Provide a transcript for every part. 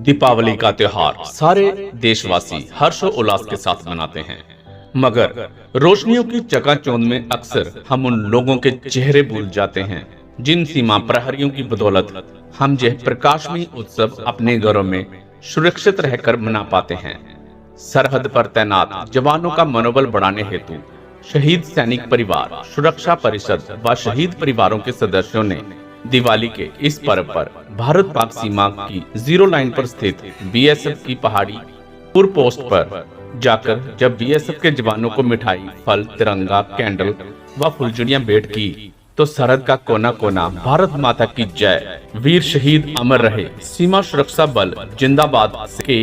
दीपावली का त्योहार सारे देशवासी हर्षोल्लास के साथ मनाते हैं, मगर रोशनियों की चकाचौंध में अक्सर हम उन लोगों के चेहरे भूल जाते हैं जिन सीमा प्रहरियों की बदौलत हम यह प्रकाशमयी उत्सव अपने घरों में सुरक्षित रहकर मना पाते हैं। सरहद पर तैनात जवानों का मनोबल बढ़ाने हेतु शहीद सैनिक परिवार सुरक्षा परिषद व शहीद परिवारों के सदस्यों ने दिवाली के इस पर्व पर भारत पाक सीमा की जीरो लाइन पर स्थित बीएसएफ की पहाड़ी पूर पोस्ट पर जाकर जब बीएसएफ के जवानों को मिठाई, फल, तिरंगा, कैंडल व फुलझड़ियां भेंट की तो सरहद का कोना कोना भारत माता की जय, वीर शहीद अमर रहे, सीमा सुरक्षा बल जिंदाबाद के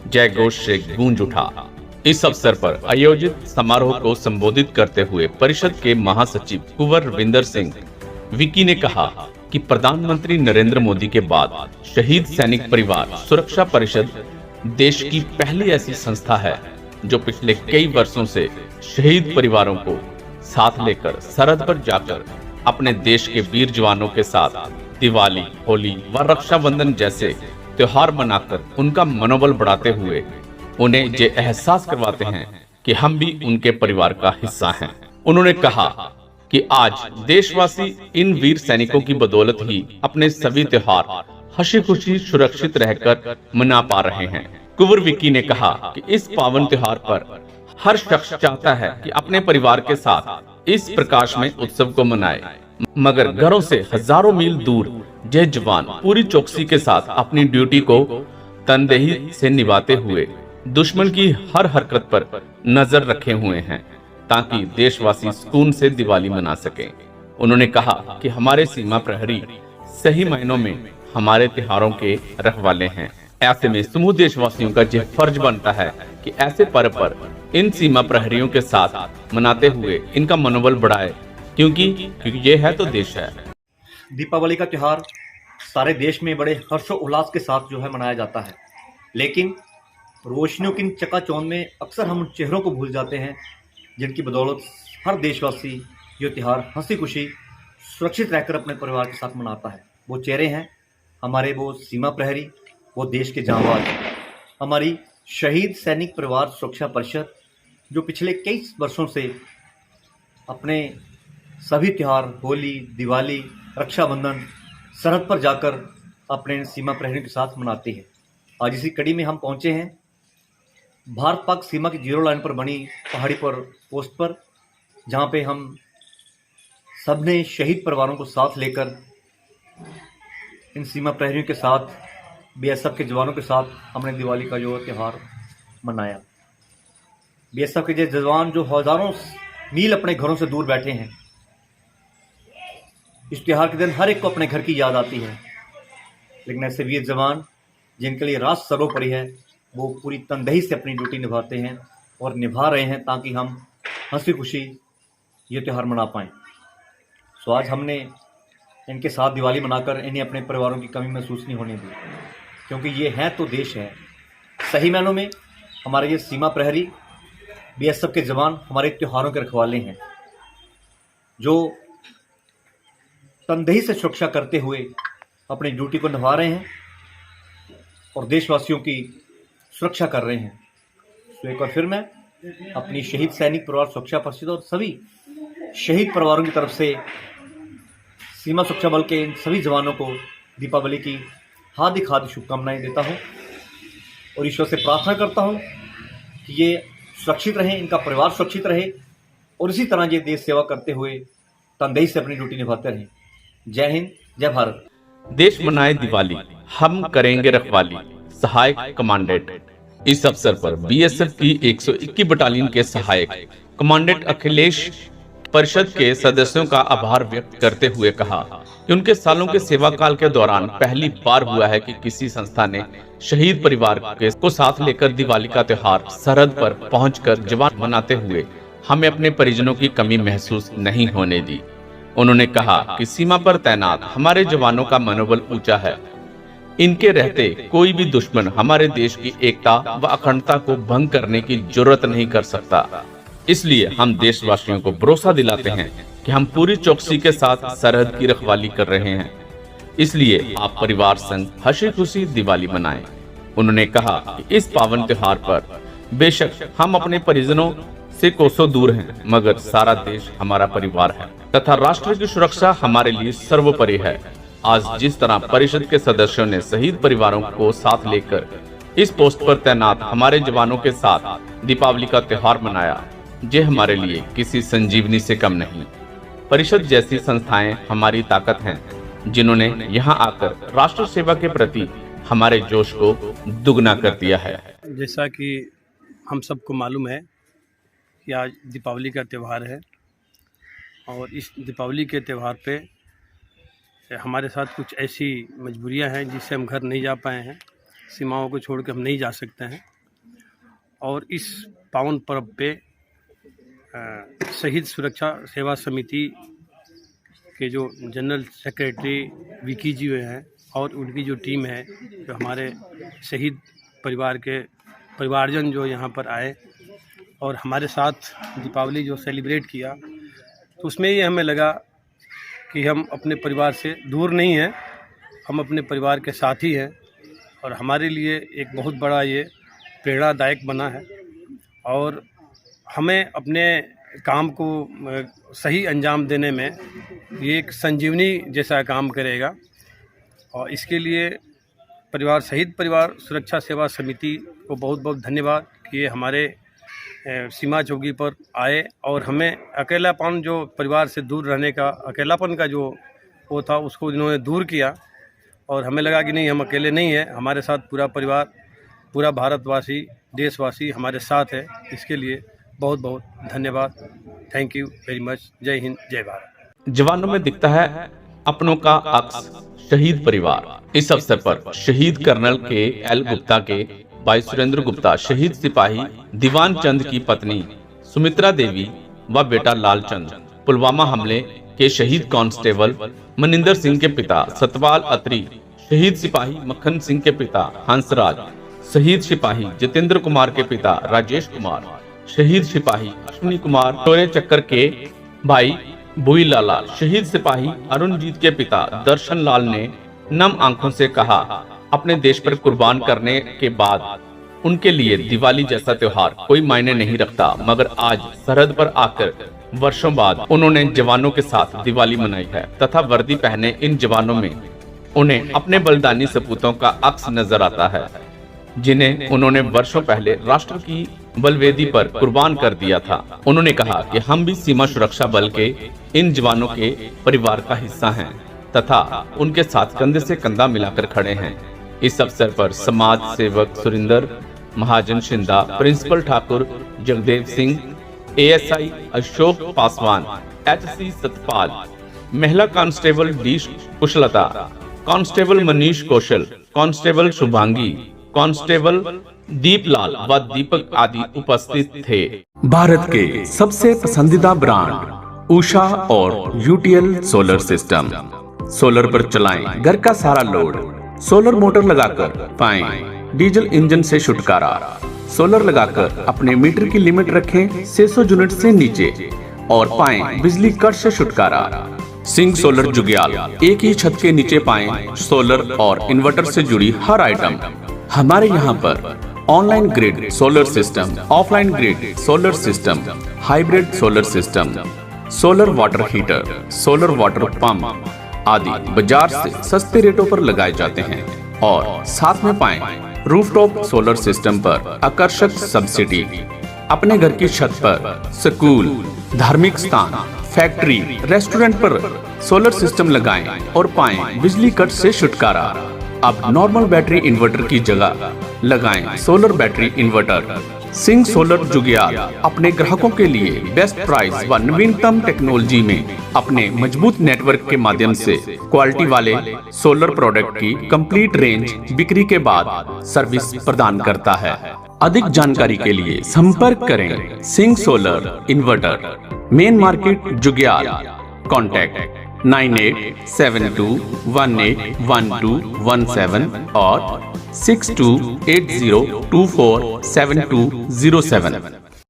जय घोष से गूंज उठा। इस अवसर पर आयोजित समारोह को संबोधित करते हुए परिषद के महासचिव कुंवर रविंदर सिंह विकी ने कहा कि प्रधानमंत्री नरेंद्र मोदी के बाद शहीद सैनिक परिवार सुरक्षा परिषद देश की पहली ऐसी संस्था है जो पिछले कई वर्षों से शहीद परिवारों को साथ लेकर सरहद पर जाकर अपने देश के वीर जवानों के साथ दिवाली, होली व रक्षाबंधन जैसे त्योहार मनाकर उनका मनोबल बढ़ाते हुए उन्हें ये एहसास करवाते हैं कि हम भी उनके परिवार का हिस्सा हैं। उन्होंने कहा कि आज देशवासी इन वीर सैनिकों की बदौलत ही अपने सभी त्योहार हंसी खुशी सुरक्षित रहकर मना पा रहे हैं। कुंवर विकी ने कहा कि इस पावन त्योहार पर हर शख्स चाहता है कि अपने परिवार के साथ इस प्रकाशमय उत्सव को मनाए, मगर घरों से हजारों मील दूर ये जवान पूरी चौकसी के साथ अपनी ड्यूटी को तनदेही से निभाते हुए दुश्मन की हर हरकत पर नजर रखे हुए हैं ताकि देशवासी सुकून से दिवाली मना सकें। उन्होंने कहा कि हमारे सीमा प्रहरी सही मायनों में हमारे त्योहारों के रखवाले हैं। ऐसे में समूह देशवासियों का यह फर्ज बनता है कि ऐसे पर्व पर इन सीमा प्रहरियों के साथ मनाते हुए इनका मनोबल बढ़ाए, क्योंकि ये है तो देश है। दीपावली का त्योहार सारे देश में बड़े हर्षोल्लास के साथ मनाया जाता है, लेकिन रोशनियों की चकाचौंध में अक्सर हम उन चेहरों को भूल जाते हैं जिनकी बदौलत हर देशवासी ये त्यौहार हंसी खुशी सुरक्षित रहकर अपने परिवार के साथ मनाता है। वो चेहरे हैं हमारे वो सीमा प्रहरी, वो देश के जांबाज, हमारी शहीद सैनिक परिवार सुरक्षा परिषद जो पिछले कई वर्षों से अपने सभी त्यौहार होली, दिवाली, रक्षाबंधन सरहद पर जाकर अपने सीमा प्रहरियों के साथ मनाती है। आज इसी कड़ी में हम पहुंचे हैं भारत पाक सीमा की जीरो लाइन पर बनी पहाड़ी पर पोस्ट पर, जहां पे हम सब ने शहीद परिवारों को साथ लेकर इन सीमा प्रहरियों के साथ बीएसएफ के जवानों के साथ हमने दिवाली का त्यौहार मनाया। बीएसएफ के जवान जो हजारों मील अपने घरों से दूर बैठे हैं, इस त्यौहार के दिन हर एक को अपने घर की याद आती है, लेकिन ऐसे वीर जवान जिनके लिए रात सर्वोपरि है वो पूरी तनदेही से अपनी ड्यूटी निभाते हैं और निभा रहे हैं ताकि हम हंसी खुशी ये त्यौहार मना पाएँ। सो आज हमने इनके साथ दिवाली मनाकर इन्हें अपने परिवारों की कमी महसूस नहीं होने दी, क्योंकि ये है तो देश है। सही मायनों में हमारे ये सीमा प्रहरी बीएसएफ के जवान हमारे त्योहारों के रखवाले हैं जो तनदेही से सुरक्षा करते हुए अपनी ड्यूटी को निभा रहे हैं और देशवासियों की सुरक्षा कर रहे हैं। तो एक बार फिर मैं अपनी शहीद सैनिक परिवार सुरक्षा परिषद और सभी शहीद परिवारों की तरफ से सीमा सुरक्षा बल के इन सभी जवानों को दीपावली की हार्दिक शुभकामनाएं देता हूं और ईश्वर से प्रार्थना करता हूं कि ये सुरक्षित रहें, इनका परिवार सुरक्षित रहे और इसी तरह ये देश सेवा करते हुए तनदेही से अपनी ड्यूटी निभाते रहें। जय हिंद, जय भारत। देश मनाए दिवाली, हम करेंगे रखवाली, सहायक कमांडेंट। इस अवसर पर बीएसएफ की 121 बटालियन के सहायक कमांडेंट अखिलेश परिषद के सदस्यों का आभार व्यक्त करते हुए कहा कि उनके सालों के सेवा काल के दौरान पहली बार हुआ है कि किसी संस्था ने शहीद परिवार को साथ लेकर दिवाली का त्योहार सरहद पर पहुंचकर जवान मनाते हुए हमें अपने परिजनों की कमी महसूस नहीं होने दी। उन्होंने कहा कि सीमा पर तैनात हमारे जवानों का मनोबल ऊंचा है, इनके रहते कोई भी दुश्मन हमारे देश की एकता व अखंडता को भंग करने की जरूरत नहीं कर सकता। इसलिए हम देशवासियों को भरोसा दिलाते हैं कि हम पूरी चौकसी के साथ सरहद की रखवाली कर रहे हैं। इसलिए आप परिवार संग हंसी खुशी दिवाली मनाएं। उन्होंने कहा कि इस पावन त्योहार पर बेशक हम अपने परिजनों से कोसों दूर हैं, मगर सारा देश हमारा परिवार है तथा राष्ट्र की सुरक्षा हमारे लिए सर्वोपरि है। आज जिस तरह परिषद के सदस्यों ने शहीद परिवारों को साथ लेकर इस पोस्ट पर तैनात हमारे जवानों के साथ दीपावली का त्योहार मनाया, ये हमारे लिए किसी संजीवनी से कम नहीं। परिषद जैसी संस्थाएं हमारी ताकत हैं, जिन्होंने यहाँ आकर राष्ट्र सेवा के प्रति हमारे जोश को दुगना कर दिया है। जैसा कि हम सबको मालूम है कि आज दीपावली का त्यौहार है और इस दीपावली के त्यौहार पे हमारे साथ कुछ ऐसी मजबूरियां हैं जिससे हम घर नहीं जा पाए हैं, सीमाओं को छोड़ के हम नहीं जा सकते हैं। और इस पावन पर्व पे शहीद सुरक्षा सेवा समिति के जो जनरल सेक्रेटरी विकी जी हैं और उनकी जो टीम है, जो हमारे शहीद परिवार के परिवारजन जो यहाँ पर आए और हमारे साथ दीपावली जो सेलिब्रेट किया, तो उसमें ये हमें लगा कि हम अपने परिवार से दूर नहीं हैं, हम अपने परिवार के साथ ही हैं। और हमारे लिए एक बहुत बड़ा ये प्रेरणादायक बना है और हमें अपने काम को सही अंजाम देने में ये एक संजीवनी जैसा काम करेगा। और इसके लिए शहीद परिवार सुरक्षा सेवा समिति को बहुत बहुत धन्यवाद कि ये हमारे सीमा चौकी पर आए और हमें अकेलापन, जो परिवार से दूर रहने का अकेलापन का जो वो था, उसको इन्होंने दूर किया और हमें लगा कि नहीं, हम अकेले नहीं हैं, हमारे साथ पूरा परिवार, पूरा भारतवासी, देशवासी हमारे साथ है। इसके लिए बहुत बहुत धन्यवाद। Thank you very much. जय हिंद, जय भारत। जवानों में दिखता है अपनों का अक्स, शहीद परिवार। इस अवसर पर शहीद कर्नल के एल गुप्ता के भाई सुरेंद्र गुप्ता, शहीद सिपाही दीवान चंद की पत्नी सुमित्रा देवी व बेटा लालचंद, पुलवामा हमले के शहीद कांस्टेबल मनिंदर सिंह के पिता सतपाल अत्री, शहीद सिपाही मक्खन सिंह के पिता हंसराज, शहीद सिपाही जितेंद्र कुमार के पिता राजेश कुमार, शहीद सिपाही अश्विनी कुमार टोरे चक्कर के भाई बुई लाला, शहीद सिपाही अरुणजीत के पिता दर्शन लाल ने नम आंखों से कहा, अपने देश पर कुर्बान करने के बाद उनके लिए दिवाली जैसा त्योहार कोई मायने नहीं रखता, मगर आज सरहद पर आकर वर्षों बाद उन्होंने जवानों के साथ दिवाली मनाई है तथा वर्दी पहने इन जवानों में उन्हें अपने बलिदानी सपूतों का अक्स नजर आता है, जिन्हें उन्होंने वर्षों पहले राष्ट्र की बलवेदी पर कुर्बान कर दिया था। उन्होंने कहा कि हम भी सीमा सुरक्षा बल के इन जवानों के परिवार का हिस्सा हैं तथा उनके साथ कंधे से कंधा मिलाकर खड़े हैं। इस अवसर पर समाज सेवक Surinder Mahajan Shinda, principal Thakur Jagdev Singh, ASI Ashok Paswan, HC Satpal, महिला constable D Kushalta, constable Manish Kaushal, constable Shubhangi, constable Deeplal व दीपक आदि उपस्थित थे। भारत के सबसे पसंदीदा ब्रांड उषा और यूटीएल सोलर सिस्टम। सोलर पर चलाएं घर का सारा लोड। सोलर मोटर लगाकर पाएं डीजल इंजन से छुटकारा। सोलर लगाकर अपने मीटर की लिमिट रखें 600 यूनिट से नीचे और पाएं बिजली कट से छुटकारा। सिंह सोलर जुग्याल, एक ही छत के नीचे पाएं सोलर और इन्वर्टर से जुड़ी हर आइटम। हमारे यहाँ पर online grid solar system, offline grid solar system, hybrid solar system, solar water heater, solar water pump आदि बाजार से सस्ते रेटों पर लगाए जाते हैं और साथ में पाएं रूफटॉप सोलर सिस्टम पर आकर्षक सब्सिडी। अपने घर की छत पर स्कूल, धार्मिक स्थान, फैक्ट्री, रेस्टोरेंट पर सोलर सिस्टम लगाएं और पाएं बिजली कट से छुटकारा। अब नॉर्मल बैटरी इन्वर्टर की जगह लगाएं solar battery inverter. Singh solar Jugyal अपने ग्राहकों के लिए बेस्ट प्राइस व नवीनतम टेक्नोलॉजी में अपने मजबूत नेटवर्क के माध्यम से क्वालिटी वाले सोलर प्रोडक्ट की कंप्लीट रेंज बिक्री के बाद सर्विस प्रदान करता है। अधिक जानकारी के लिए संपर्क करें Singh solar inverter, main market Jugyal. Contact 9872181217 और 6280247207।